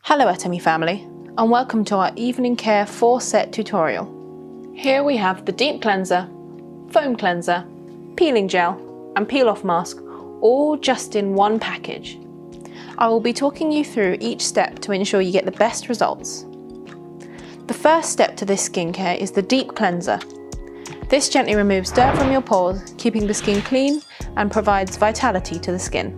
Hello Atomy family, and welcome to our Evening Care 4-set tutorial. Here we have the deep cleanser, foam cleanser, peeling gel and peel-off mask, all just in one package. I will be talking you through each step to ensure you get the best results. The first step to this skincare is the deep cleanser. This gently removes dirt from your pores, keeping the skin clean and provides vitality to the skin.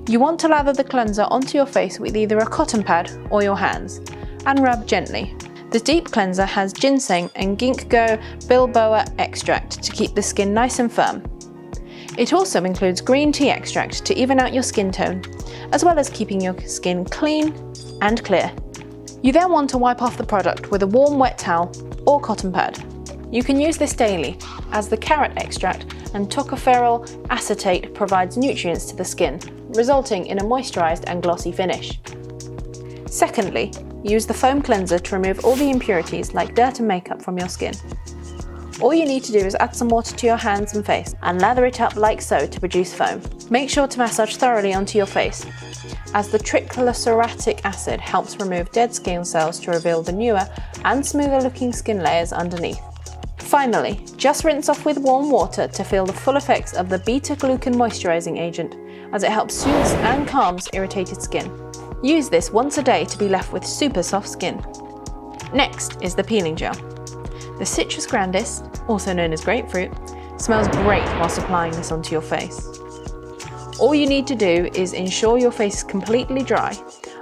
You want to lather the cleanser onto your face with either a cotton pad or your hands, and rub gently. The deep cleanser has ginseng and ginkgo biloba extract to keep the skin nice and firm. It also includes green tea extract to even out your skin tone, as well as keeping your skin clean and clear. You then want to wipe off the product with a warm wet towel or cotton pad. You can use this daily, as the carrot extract and tocopherol acetate provides nutrients to the skin, resulting in a moisturized and glossy finish. Secondly, use the foam cleanser to remove all the impurities like dirt and makeup from your skin. All you need to do is add some water to your hands and face and lather it up like so to produce foam. Make sure to massage thoroughly onto your face, as the triglyceric acid helps remove dead skin cells to reveal the newer and smoother looking skin layers underneath. Finally, just rinse off with warm water to feel the full effects of the beta-glucan moisturizing agent, as it helps soothes and calms irritated skin. Use this once a day to be left with super soft skin. Next is the peeling gel. The citrus grandis, also known as grapefruit, smells great whilst applying this onto your face. All you need to do is ensure your face is completely dry.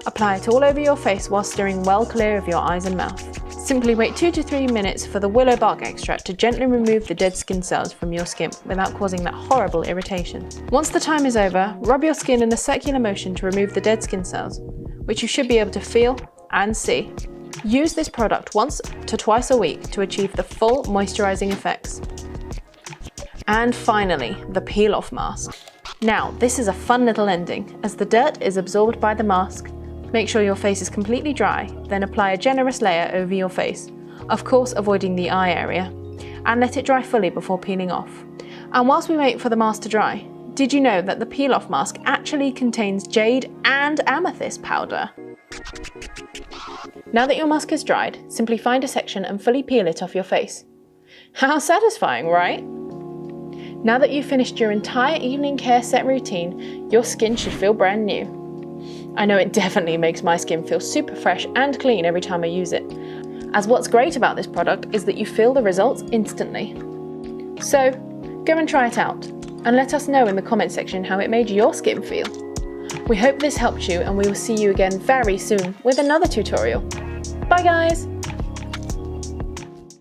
Apply it all over your face while steering well clear of your eyes and mouth. Simply wait 2 to 3 minutes for the willow bark extract to gently remove the dead skin cells from your skin without causing that horrible irritation. Once the time is over, rub your skin in a circular motion to remove the dead skin cells, which you should be able to feel and see. Use this product once to twice a week to achieve the full moisturizing effects. And finally, the peel-off mask. Now, this is a fun little ending, as the dirt is absorbed by the mask. Make sure your face is completely dry, then apply a generous layer over your face, of course avoiding the eye area, and let it dry fully before peeling off. And whilst we wait for the mask to dry, did you know that the peel-off mask actually contains jade and amethyst powder? Now that your mask is dried, simply find a section and fully peel it off your face. How satisfying, right? Now that you've finished your entire evening care set routine, your skin should feel brand new. I know it definitely makes my skin feel super fresh and clean every time I use it, as what's great about this product is that you feel the results instantly. So, go and try it out, and let us know in the comment section how it made your skin feel. We hope this helped you, and we will see you again very soon with another tutorial. Bye guys!